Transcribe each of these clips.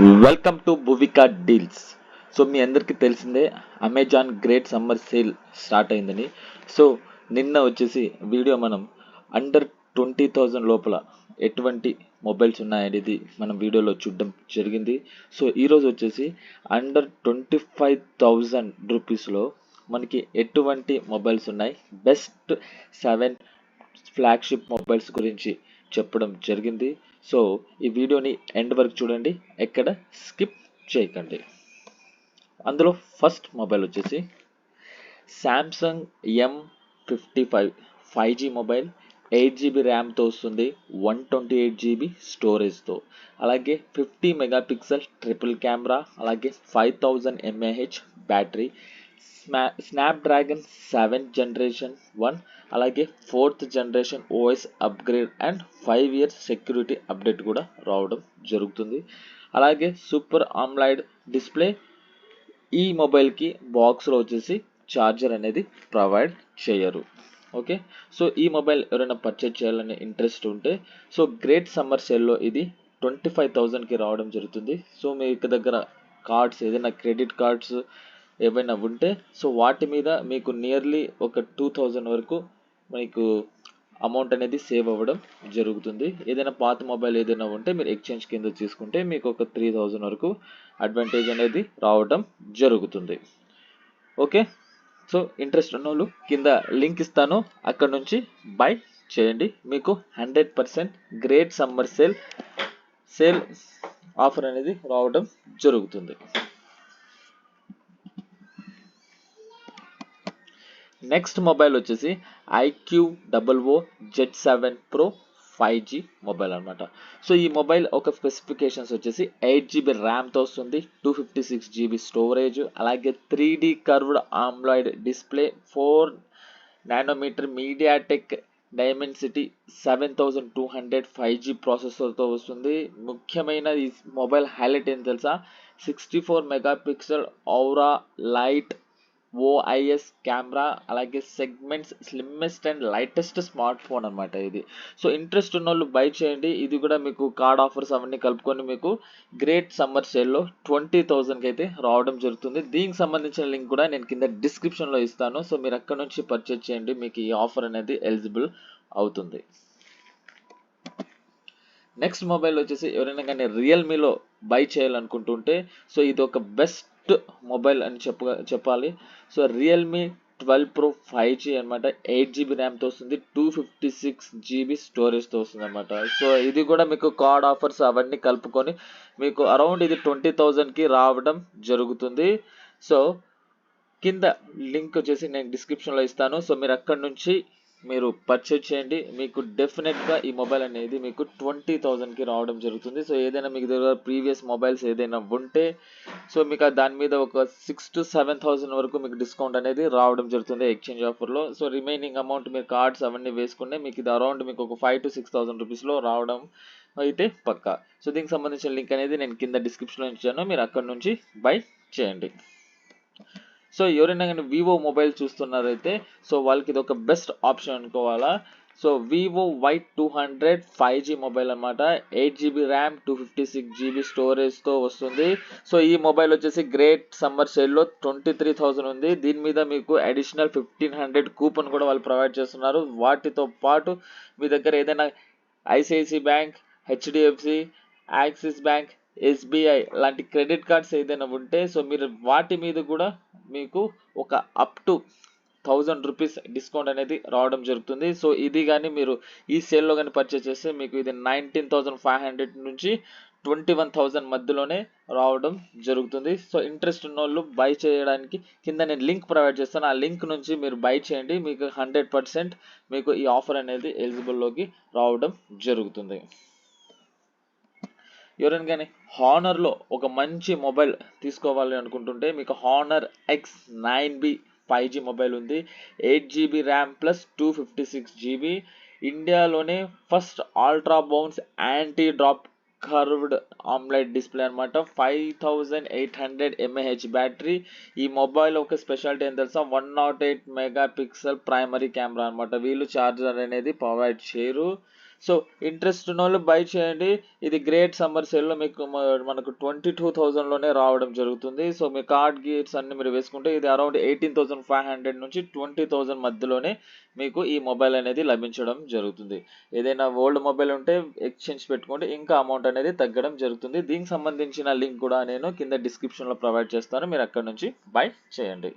Welcome to Bhuvika deals. So మీ అందరికీ తెలిసిందే, Amazon great summer sale start అయిందని. సో నిన్న వచ్చేసి వీడియో మనం అండర్ 20,000 లోపల ఎటువంటి మొబైల్స్ ఉన్నాయనేది మనం వీడియోలో చూడడం జరిగింది. సో ఈరోజు వచ్చేసి అండర్ 25,000 రూపీస్లో మనకి ఎటువంటి మొబైల్స్ ఉన్నాయి, బెస్ట్ 7 ఫ్లాగ్షిప్ మొబైల్స్ గురించి చెప్పడం జరిగింది. సో ఈ వీడియోని ఎండ్ వరకు చూడండి, ఎక్కడ స్కిప్ చేయకండి. అందులో ఫస్ట్ మొబైల్ వచ్చేసి Samsung M55 5G mobile, 8GB ర్యామ్తో వస్తుంది, 128GB స్టోరేజ్తో, అలాగే 50 మెగాపిక్సెల్ ట్రిపుల్ కెమెరా, అలాగే 5000 mAh battery, Snapdragon 7th generation 1, అలాగే 4th generation OS upgrade and 5 years security update కూడా రావడం జరుగుతుంది. అలాగే సూపర్ ఆమ్లైడ్ డిస్ప్లే. ఈ మొబైల్కి బాక్స్లో వచ్చేసి ఛార్జర్ అనేది ప్రొవైడ్ చేయరు. ఓకే, సో ఈ మొబైల్ ఎవరైనా పర్చేజ్ చేయాలనే ఇంట్రెస్ట్ ఉంటే సో గ్రేట్ సమ్మర్ సేల్లో ఇది 25,000కి రావడం జరుగుతుంది. సో మీ దగ్గర కార్డ్స్ ఏదైనా క్రెడిట్ కార్డ్స్ ఏవైనా ఉంటే సో వాటి మీద మీకు నియర్లీ ఒక 2,000 వరకు మీకు అమౌంట్ అనేది సేవ్ అవ్వడం జరుగుతుంది. ఏదైనా పాత మొబైల్ ఏదైనా ఉంటే మీరు ఎక్స్చేంజ్ కింద తీసుకుంటే మీకు ఒక 3,000 వరకు అడ్వాంటేజ్ అనేది రావడం జరుగుతుంది. ఓకే, సో ఇంట్రెస్ట్ ఉన్న వాళ్ళు కింద లింక్ ఇస్తాను, అక్కడ నుంచి బై చేయండి. మీకు 100% గ్రేట్ సమ్మర్ సేల్ ఆఫర్ అనేది రావడం జరుగుతుంది. నెక్స్ట్ మొబైల్ వచ్చేసి iQOO Z7 Pro 5G mobile అనమాట. సో ఈ మొబైల్ ఒక స్పెసిఫికేషన్స్ వచ్చేసి 8GB ర్యామ్తో వస్తుంది, 256GB స్టోరేజ్, అలాగే 3D curved AMOLED display, 4nm MediaTek Dimensity 7200 5G ప్రాసెసర్తో వస్తుంది. ముఖ్యమైన ఈ మొబైల్ హైలైట్ ఏం తెలుసా, 64 మెగాపిక్సెల్ ఔరా లైట్ ఓఐఎస్ కెమెరా, అలాగే segments slimmest and lightest smart phone అనమాట ఇది. సో ఇంట్రెస్ట్ ఉన్న వాళ్ళు బై చేయండి. ఇది కూడా మీకు కార్డ్ ఆఫర్స్ అవన్నీ కలుపుకొని మీకు గ్రేట్ సమ్మర్ సేల్లో 20,000కి అయితే రావడం జరుగుతుంది. దీనికి సంబంధించిన లింక్ కూడా నేను కింద డిస్క్రిప్షన్లో ఇస్తాను. సో మీరు అక్కడ నుంచి పర్చేజ్ చేయండి, మీకు ఈ ఆఫర్ అనేది ఎలిజిబుల్ అవుతుంది. నెక్స్ట్ మొబైల్ వచ్చేసి ఎవరైనా కానీ రియల్మీలో బై చేయాలనుకుంటుంటే సో ఇది ఒక బెస్ట్ మొబైల్ అని చెప్పాలి. సో రియల్మీ 12 Pro 5G అనమాట, 8GB ర్యామ్తో వస్తుంది, 256GB స్టోరేజ్తో వస్తుంది అనమాట. సో ఇది కూడా మీకు కార్డ్ ఆఫర్స్ అవన్నీ కలుపుకొని మీకు అరౌండ్ ఇది 20,000కి రావడం జరుగుతుంది. సో కింద లింక్ వచ్చేసి నేను డిస్క్రిప్షన్లో ఇస్తాను. సో మీరు అక్కడ నుంచి మీరు పర్చేజ్ చేయండి, మీకు డెఫినెట్గా ఈ మొబైల్ అనేది మీకు 20,000కి రావడం జరుగుతుంది. సో ఏదైనా మీకు దగ్గర ప్రీవియస్ మొబైల్స్ ఏదైనా ఉంటే సో మీకు దాని మీద ఒక 6,000 to 7,000 వరకు మీకు డిస్కౌంట్ అనేది రావడం జరుగుతుంది ఎక్స్చేంజ్ ఆఫర్లో. సో రిమైనింగ్ అమౌంట్ మీరు కార్డ్స్ అవన్నీ వేసుకుంటే మీకు ఇది అరౌండ్ మీకు ఒక 5,000 to 6,000 రూపీస్లో రావడం అయితే పక్కా. సో దీనికి సంబంధించిన లింక్ అనేది నేను కింద డిస్క్రిప్షన్లో ఇచ్చాను, మీరు అక్కడ నుంచి బై చేయండి. సో ఎవరైనా కానీ వివో మొబైల్ చూస్తున్నారైతే సో వాళ్ళకి ఇది ఒక బెస్ట్ ఆప్షన్ అనుకోవాలా. So Vivo Y200 5G mobile అనమాట, 8GB ర్యామ్, 256GB స్టోరేజ్తో వస్తుంది. సో ఈ మొబైల్ వచ్చేసి గ్రేట్ సమ్మర్ సేల్లో 23,000 ఉంది. దీని మీద మీకు అడిషనల్ 1,500 కూపన్ కూడా వాళ్ళు ప్రొవైడ్ చేస్తున్నారు. వాటితో పాటు మీ దగ్గర ఏదైనా ICICI bank, HDFC, axis bank, SBI లాంటి క్రెడిట్ కార్డ్స్ ఏదైనా ఉంటే సో మీరు వాటి మీద కూడా మీకు ఒక అప్ టు 1,000 రూపీస్ డిస్కౌంట్ అనేది రావడం జరుగుతుంది. సో ఇది కానీ మీరు ఈ సేల్లో కానీ పర్చేస్ చేస్తే మీకు ఇది 19,500 నుంచి 21,000 మధ్యలోనే రావడం జరుగుతుంది. సో ఇంట్రెస్ట్ ఉన్న వాళ్ళు బై చేయడానికి కింద నేను లింక్ ప్రొవైడ్ చేస్తాను, ఆ లింక్ నుంచి మీరు బై చేయండి, మీకు 100% మీకు ఈ ఆఫర్ అనేది ఎలిజిబుల్లోకి రావడం జరుగుతుంది. ఎవరైనా కానీ హానర్లో ఒక మంచి మొబైల్ తీసుకోవాలి అనుకుంటుంటే మీకు హానర్ X9B 5G మొబైల్ ఉంది, 8GB ర్యామ్ ప్లస్ 256GB, ఇండియాలోనే first ultra bounce anti drop curved AMOLED display అనమాట, 5,800 mAh బ్యాటరీ. ఈ మొబైల్ ఒక స్పెషాలిటీ ఏం తెలుసా, 108 మెగాపిక్సెల్ ప్రైమరీ కెమెరా అనమాట. వీళ్ళు ఛార్జర్ అనేది ప్రొవైడ్ చేయరు. సో ఇంట్రెస్ట్ ఉన్న వాళ్ళు బై చేయండి. ఇది గ్రేట్ సమ్మర్ సేల్లో మీకు మనకు 22,000లోనే రావడం జరుగుతుంది. సో మీ కార్డ్ గీట్స్ అన్ని మీరు వేసుకుంటే ఇది అరౌండ్ 18,500 నుంచి 20,000 మధ్యలోనే మీకు ఈ మొబైల్ అనేది లభించడం జరుగుతుంది. ఏదైనా ఓల్డ్ మొబైల్ ఉంటే ఎక్స్చేంజ్ పెట్టుకుంటే ఇంకా అమౌంట్ అనేది తగ్గడం జరుగుతుంది. దీనికి సంబంధించిన లింక్ కూడా నేను కింద డిస్క్రిప్షన్లో ప్రొవైడ్ చేస్తాను, మీరు అక్కడ నుంచి బై చేయండి.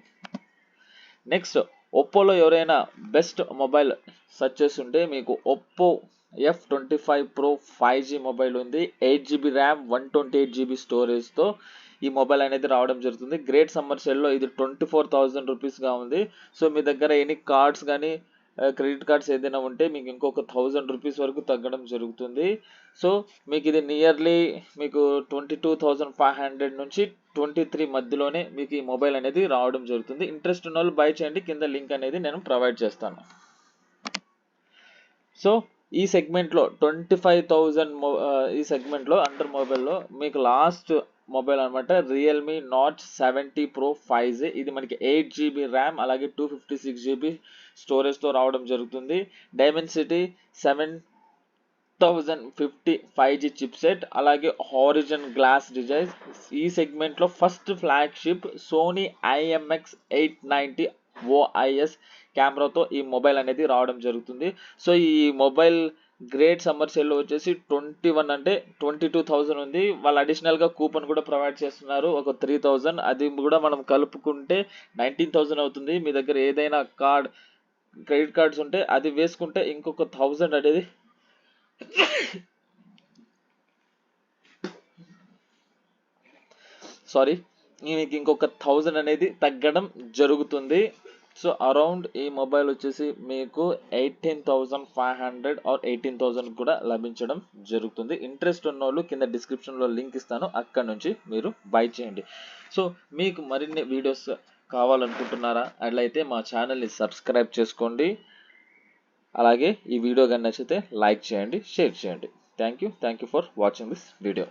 నెక్స్ట్, ఒప్పోలో ఎవరైనా బెస్ట్ మొబైల్ సెర్చ్ చేస్తుంటే మీకు Oppo F25 Pro 5G mobile ఉంది. 8GB ర్యామ్ 128GB స్టోరేజ్తో ఈ మొబైల్ అనేది రావడం జరుగుతుంది. గ్రేట్ సమ్మర్ సేల్లో ఇది 24,000 రూపీస్గా ఉంది. సో మీ దగ్గర ఎనీ కార్డ్స్ కానీ క్రెడిట్ కార్డ్స్ ఏదైనా ఉంటే మీకు ఇంకొక 1000 రూపీస్ వరకు తగ్గడం జరుగుతుంది. సో మీకు ఇది నియర్లీ మీకు 22,500 నుంచి 23 మధ్యలోనే మీకు ఈ మొబైల్ అనేది రావడం జరుగుతుంది. ఇంట్రెస్ట్ ఉన్న వాళ్ళు బై చేయండి, కింద లింక్ అనేది నేను ప్రొవైడ్ చేస్తాను. సో ఈ సెగ్మెంట్లో 25,000 ఈ సెగ్మెంట్లో అండర్ మొబైల్లో మీకు లాస్ట్ మొబైల్ అనమాట రియల్మీ నాట్ 70 Pro 5G. ఇది మనకి 8GB ర్యామ్ అలాగే 256GB స్టోరేజ్తో రావడం జరుగుతుంది. డైమెన్సిటీ 7050 5G చిప్సెట్ అలాగే హారిజన్ గ్లాస్ డిజైన్. ఈ సెగ్మెంట్లో first flagship Sony IMX 890 OIS కెమెరాతో ఈ మొబైల్ అనేది రావడం జరుగుతుంది. సో ఈ మొబైల్ గ్రేట్ సమ్మర్ సేల్లో వచ్చేసి 21 అంటే 22,000 ఉంది. వాళ్ళు అడిషనల్గా కూపన్ కూడా ప్రొవైడ్ చేస్తున్నారు ఒక 3,000, అది కూడా మనం కలుపుకుంటే 19,000 అవుతుంది. మీ దగ్గర ఏదైనా క్రెడిట్ కార్డ్స్ ఉంటే అది వేసుకుంటే ఇంకొక 1000 అనేది మీకు ఇంకొక 1000 అనేది తగ్గడం జరుగుతుంది. సో అరౌండ్ ఈ మొబైల్ వచ్చేసి మీకు 18,500 ఆర్ 18,000 కూడా లభించడం జరుగుతుంది. ఇంట్రెస్ట్ ఉన్న వాళ్ళు కింద డిస్క్రిప్షన్లో లింక్ ఇస్తాను, అక్కడ నుంచి మీరు బై చేయండి. సో మీకు మరిన్ని వీడియోస్ కావాలనుకుంటున్నారా? అట్లయితే మా ఛానల్ని సబ్స్క్రైబ్ చేసుకోండి. అలాగే ఈ వీడియో కానీ నచ్చితే లైక్ చేయండి, షేర్ చేయండి. Thank you for watching this video.